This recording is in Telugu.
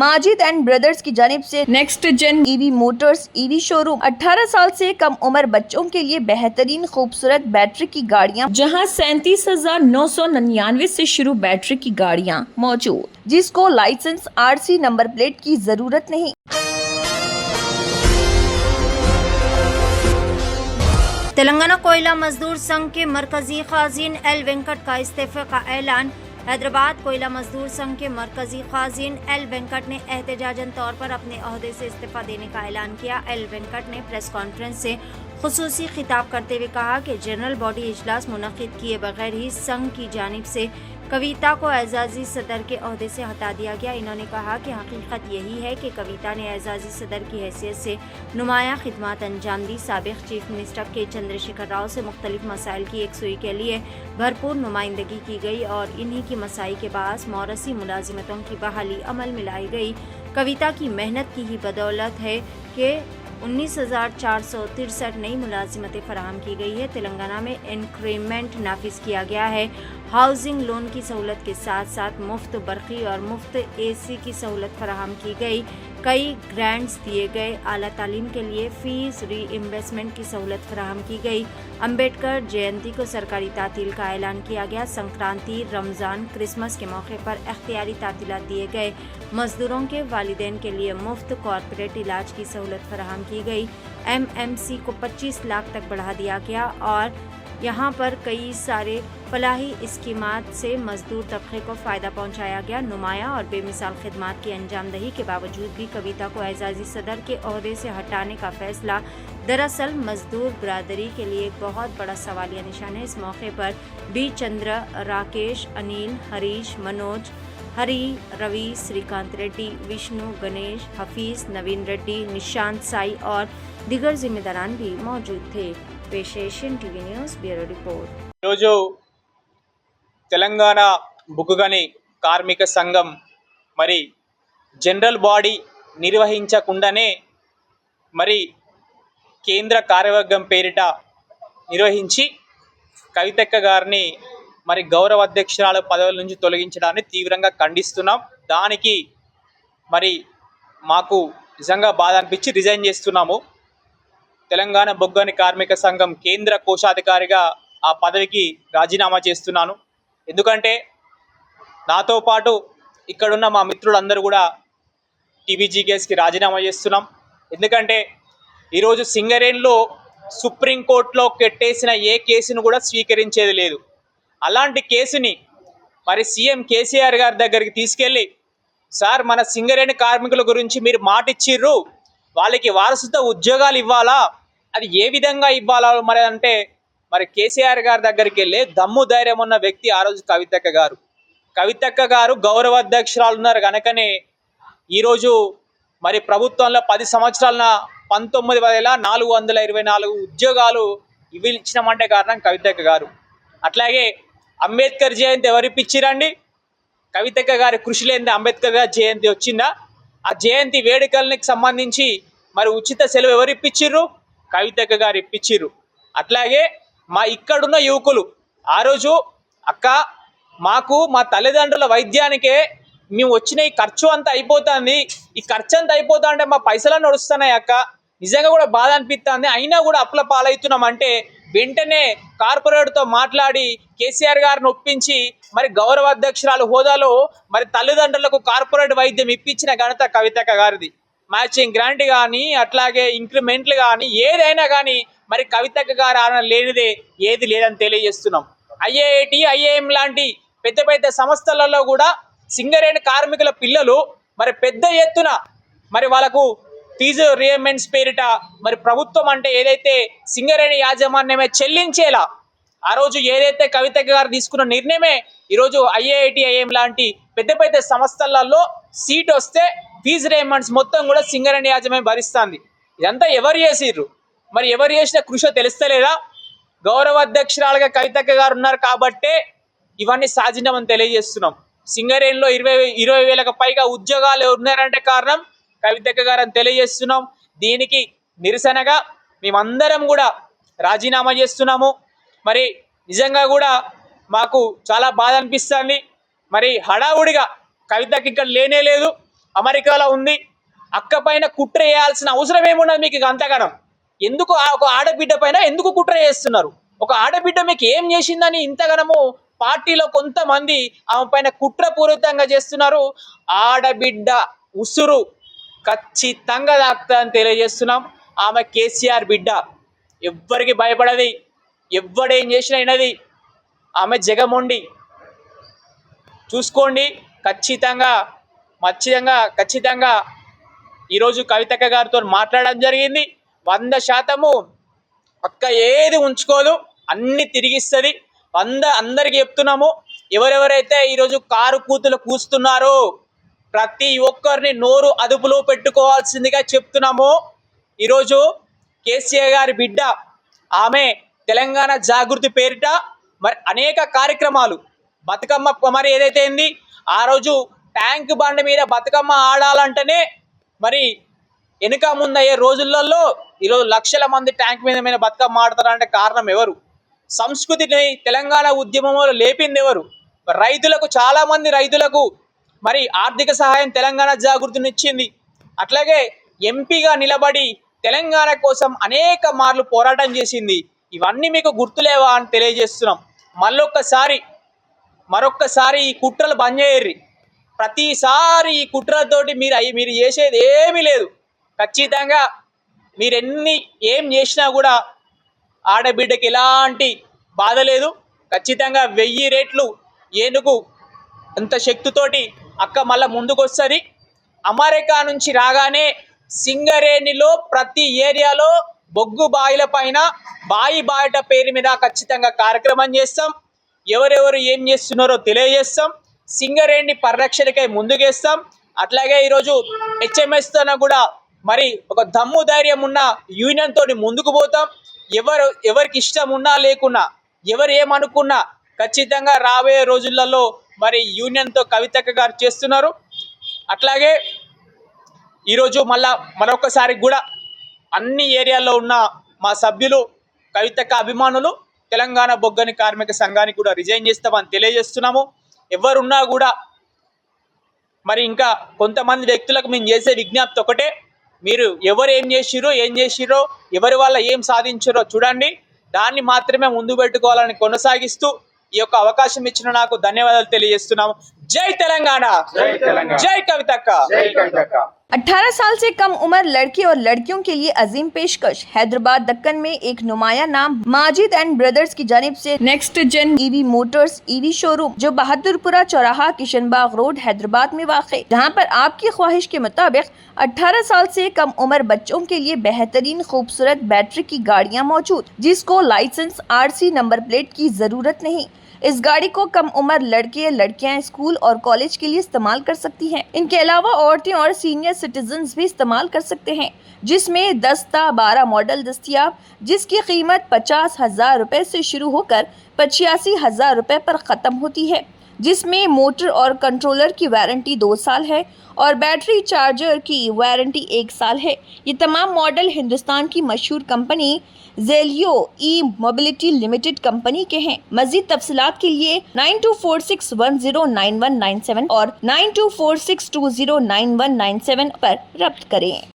माजिद एंड ब्रदर्स की जानिब से next gen EV motors EV showroom 18 साल से कम उम्र बच्चों के लिए बेहतरीन खूबसूरत बैटरी की गाड़ियां, जहां 37,999 से शुरू बैटरी की गाड़ियां मौजूद, जिसको लाइसेंस आरसी नंबर प्लेट की जरूरत नहीं। तेलंगाना कोयला मजदूर संघ के मरकजी खाजीन एल वेंकट का इस्तीफे का ऐलान। हैदराबाद कोयला मजदूर संघ के मरकजी खाजीन एल वेंकट ने एहतजाजन तौर पर अपने ओहदे से इस्तीफा देने का ऐलान किया। एल वेंकट ने प्रेस कॉन्फ्रेंस से खुसूसी खिताब करते हुए कहा कि जनरल बॉडी इजलास मुनक्किद किए बगैर ही संघ की जानिब से कविता को एजाजी सदर के ओहदे से हटा दिया गया। इन्होंने कहा कि हकीकत यही है कि कविता ने एजाजी सदर की हैसियत से नुमाया खिदमत अंजाम दी। साबिक चीफ मिनिस्टर के चंद्रशेखर राव से मुख्तलिफ मसाइल की एकसुई के लिए भरपूर नुमाइंदगी की गई और इन्हीं की मसाई के बास मौरसी मुलाजिमतों की बहाली अमल में लाई गई। कविता की मेहनत की ही बदौलत है कि 19,463 नई मुलाजिमतें फराहम की गई है। तेलंगाना में इंक्रीमेंट नाफिज किया गया है। हाउसिंग लोन की सहूलत के साथ साथ मुफ्त बरक़ी और मुफ्त AC की सहूलत फराहम की गई। कई ग्रांट्स दिए गए। आला तालीम के लिए फ़ीस रीइंबर्समेंट की सहूलत फराहम की गई। अम्बेडकर जयंती को सरकारी तातील का ऐलान किया गया। संक्रांति, रमज़ान, क्रिसमस के मौके पर इख्तियारी तातीलात दिए गए। मजदूरों के वालिदैन के लिए मुफ्त कॉरपोरेट इलाज की सहूलत फराहम की गई। MMC को 25 लाख तक बढ़ा दिया गया और यहाँ पर कई सारे फलाही स्कीमात से मजदूर तबके को फ़ायदा पहुँचाया गया। नुमाया और बेमिसाल खिदमात की अंजामदही के बावजूद भी कविता को एजाजी सदर के ओहदे से हटाने का फैसला दरअसल मजदूर बरादरी के लिए एक बहुत बड़ा सवालिया निशान है। इस मौके पर B. चंद्र, राकेश, अनिल, हरीश, मनोज, हरी, रवि, श्रीकांत रेड्डी, विष्णु, गणेश, हफीज, नवीन रेड्डी, निशांत साई और दिगर जिम्मेदारान भी मौजूद थे। पेश Asian TV news bureau report. Telangana బుగ్గని కార్మిక సంఘం మరి జనరల్ బాడీ నిర్వహించకుండానే మరి కేంద్ర కార్యవర్గం పేరిట నిర్వహించి కవితక్క గారిని మరి గౌరవ అధ్యక్షురాలు పదవుల నుంచి తొలగించడాన్ని తీవ్రంగా ఖండిస్తున్నాం। దానికి మరి మాకు నిజంగా బాధ అనిపించి రిజైన్ చేస్తున్నాము। తెలంగాణ బొగ్గని కార్మిక సంఘం కేంద్ర కోశాధికారిగా ఆ పదవికి రాజీనామా చేస్తున్నాను। ఎందుకంటే నాతో పాటు ఇక్కడున్న మా మిత్రులందరూ కూడా TBGKSకి రాజీనామా చేస్తున్నాం। ఎందుకంటే ఈరోజు సింగరేణిలో సుప్రీంకోర్టులో కెట్టేసిన ఏ కేసును కూడా స్వీకరించేది లేదు। అలాంటి కేసుని మరి సీఎం కేసీఆర్ గారి దగ్గరికి తీసుకెళ్ళి, సార్ మన సింగరేణి కార్మికుల గురించి మీరు మాట ఇచ్చిర్రు, వాళ్ళకి వారసత్వ ఉద్యోగాలు ఇవ్వాలా, అది ఏ విధంగా ఇవ్వాలా మరి అంటే మరి కేసీఆర్ గారి దగ్గరికి వెళ్ళి దమ్ము ధైర్యం ఉన్న వ్యక్తి ఆ రోజు కవితక్క గారు। కవితక్క గారు గౌరవ అధ్యక్షురాలు ఉన్నారు కనుకనే ఈరోజు మరి ప్రభుత్వంలో 10 సంవత్సరాల 19,424 ఉద్యోగాలు ఇచ్చినామంటే కారణం కవితక్క గారు। అట్లాగే అంబేద్కర్ జయంతి ఎవరిప్పించిరండి? కవితక్క గారి కృషి లేనిదే అంబేద్కర్ గారి జయంతి వచ్చిందా? ఆ జయంతి వేడుకలకు సంబంధించి మరి ఉచిత సెలవు ఎవరు ఇప్పించిర్రు? కవితక్క గారు ఇప్పించిర్రు। అట్లాగే మా ఇక్కడున్న యువకులు ఆ రోజు అక్క మాకు మా తల్లిదండ్రుల వైద్యానికే మేము వచ్చిన ఈ ఖర్చు అంతా అయిపోతుంది, ఈ ఖర్చు అంతా అయిపోతా అంటే మా పైసలన్నీ నడుస్తున్నాయి అక్క, నిజంగా కూడా బాధ అనిపిస్తుంది, అయినా కూడా అప్పుల పాలవుతున్నాం అంటే వెంటనే కార్పొరేట్తో మాట్లాడి కేసీఆర్ గారిని ఒప్పించి మరి గౌరవ అధ్యక్షురాలు హోదాలో మరి తల్లిదండ్రులకు కార్పొరేట్ వైద్యం ఇప్పించిన ఘనత కవితక్క గారిది। మ్యాచింగ్ గ్రాంట్ కానీ అట్లాగే ఇంక్రిమెంట్లు కానీ ఏదైనా కానీ మరి కవితక్క గారు ఆన లేనిదే ఏది లేదని తెలియజేస్తున్నాం। IIT, IIM లాంటి పెద్ద పెద్ద సంస్థలలో కూడా సింగరేణి కార్మికుల పిల్లలు మరి పెద్ద ఎత్తున మరి వాళ్ళకు ఫీజు రీయింబర్స్మెంట్స్ పేరిట మరి ప్రభుత్వం అంటే ఏదైతే సింగరేణి యాజమాన్యమే చెల్లించేలా ఆ రోజు ఏదైతే కవితక్క గారు తీసుకున్న నిర్ణయమే ఈరోజు IIT, IIM లాంటి పెద్ద పెద్ద సంస్థలలో సీట్ వస్తే ఫీజు రీయింబర్స్మెంట్స్ మొత్తం కూడా సింగరేణి యాజమాన్యం భరిస్తుంది। ఇదంతా ఎవరు చేసిర్రు? మరి ఎవరు చేసిన కృషి తెలుస్తలేదా? గౌరవ అధ్యక్షురాలుగా కవితక్క గారు ఉన్నారు కాబట్టే ఇవన్నీ సాధించామని తెలియజేస్తున్నాం। సింగరేణిలో 20,000కు పైగా ఉద్యోగాలు ఉన్నారంటే కారణం కవితక్క గారు అని తెలియజేస్తున్నాం। దీనికి నిరసనగా మేమందరం కూడా రాజీనామా చేస్తున్నాము। మరి నిజంగా కూడా మాకు చాలా బాధ అనిపిస్తుంది। మరి హడావుడిగా కవితకి ఇక్కడ లేనే లేదు, అమెరికాలో ఉంది. అక్క పైన కుట్ర చేయాల్సిన అవసరం ఏమున్నది మీకు అంతగానం? ఎందుకు ఒక ఆడబిడ్డ పైన ఎందుకు కుట్ర చేస్తున్నారు? ఒక ఆడబిడ్డ మీకు ఏం చేసిందని ఇంతగానము పార్టీలో కొంతమంది ఆమె పైన కుట్రపూరితంగా చేస్తున్నారు. ఆడబిడ్డ ఉసురు ఖచ్చితంగా దాక్తా అని తెలియజేస్తున్నాం. ఆమె కేసీఆర్ బిడ్డ, ఎవ్వరికి భయపడది, ఎవ్వడేం చేసినా అయినది. ఆమె జగమొండి చూసుకోండి. ఖచ్చితంగా ఈరోజు కవితక్క గారితో మాట్లాడడం జరిగింది. 100% అక్క ఏది ఉంచుకోదు, అన్ని తిరిగిస్తుంది. అందరికి చెప్తున్నాము, ఎవరెవరైతే ఈరోజు కారు కూతులు కూస్తున్నారో ప్రతి ఒక్కరిని నోరు అదుపులో పెట్టుకోవాల్సిందిగా చెప్తున్నాము. ఈరోజు కేసీఆర్ గారి బిడ్డ ఆమె తెలంగాణ జాగృతి పేరిట మరి అనేక కార్యక్రమాలు, బతుకమ్మ మరి ఏదైతే ఏంది ఆ రోజు ట్యాంక్ బండ్ మీద బతుకమ్మ ఆడాలంటేనే మరి వెనుక ముందయ్యే రోజులలో ఈరోజు లక్షల మంది ట్యాంక్ మీద బతుకమ్మ ఆడతారంటే కారణం ఎవరు? సంస్కృతిని తెలంగాణ ఉద్యమంలో లేపింది ఎవరు? రైతులకు, చాలా మంది రైతులకు మరి ఆర్థిక సహాయం తెలంగాణ జాగృతిని ఇచ్చింది. అట్లాగే ఎంపీగా నిలబడి తెలంగాణ కోసం అనేక మార్లు పోరాటం చేసింది. ఇవన్నీ మీకు గుర్తులేవా అని తెలియజేస్తున్నాం. మరొక్కసారి ఈ కుట్రలు బంద్ చేయర్రి. ప్రతిసారి ఈ కుట్రలతోటి మీరు చేసేది ఏమీ లేదు. ఖచ్చితంగా ఏం చేసినా కూడా ఆడబిడ్డకి ఎలాంటి బాధ లేదు. ఖచ్చితంగా 1000 రెట్లు ఏనుగు అంత శక్తితోటి అక్క మళ్ళా ముందుకు వస్తుంది. అమెరికా నుంచి రాగానే సింగరేణిలో ప్రతి ఏరియాలో బొగ్గు బాయిల పైన బాయిట పేరు మీద ఖచ్చితంగా కార్యక్రమం చేస్తాం. ఎవరెవరు ఏం చేస్తున్నారో తెలియజేస్తాం. సింగరేణి పరిరక్షణకై ముందుకేస్తాం. అట్లాగే ఈరోజు HMS తోన కూడా మరి ఒక దమ్ము ధైర్యం ఉన్న యూనియన్ తోని ముందుకు పోతాం. ఎవరికి ఇష్టం ఉన్నా లేకున్నా, ఎవరు ఏమనుకున్నా ఖచ్చితంగా రాబోయే రోజులలో మరి యూనియన్తో కవితక్క గారు చేస్తున్నారు. అట్లాగే ఈరోజు మరొకసారి కూడా అన్ని ఏరియాల్లో ఉన్న మా సభ్యులు, కవితక్క అభిమానులు తెలంగాణ బొగ్గని కార్మిక సంఘానికి కూడా రిజైన్ చేస్తామని తెలియజేస్తున్నాము. ఎవరున్నా కూడా మరి ఇంకా కొంతమంది వ్యక్తులకు మేము చేసే విజ్ఞప్తి ఒకటే, మీరు ఎవరు ఏం చేసిరో ఎవరి వల్ల ఏం సాధించారో చూడండి, దాన్ని మాత్రమే ముందు పెట్టుకోవాలని కొనసాగిస్తూ ఈ యొక్క అవకాశం ఇచ్చిన నాకు ధన్యవాదాలు తెలియజేస్తున్నాము. జై తెలంగాణ, జై కవితక్క. 18 साल से कम उम्र लड़के और लड़कियों के लिए अजीम पेशकश। हैदराबाद दक्कन में एक नुमाया नाम माजिद एंड ब्रदर्स की जानिब से next gen EV motors EV showroom जो बहादुरपुरा चौराहा किशनबाग रोड हैदराबाद में वाक़, जहां पर आपकी ख्वाहिश के मुताबिक 18 साल से कम उम्र बच्चों के लिए बेहतरीन खूबसूरत बैटरी की गाड़ियां मौजूद, जिसको लाइसेंस RC नंबर प्लेट की जरूरत नहीं। इस गाड़ी को कम उम्र लड़के लड़कियां स्कूल और कॉलेज के लिए इस्तेमाल कर सकती हैं। इनके अलावा औरतें और सीनियर सिटीजन्स भी इस्तेमाल कर सकते हैं, जिसमें 10-12 मॉडल दस्तियाब, जिसकी कीमत 50,000 रुपए से शुरू होकर 85,000 रुपए पर ख़त्म होती है, जिसमें मोटर और कंट्रोलर की वारंटी 2 साल है और बैटरी चार्जर की वारंटी 1 साल है। ये तमाम मॉडल हिंदुस्तान की मशहूर कंपनी जेलियो ई मोबिलिटी लिमिटेड कंपनी के हैं। मजीद तफसीलात के लिए 9246109197 और 9246209197 पर रब्त करें।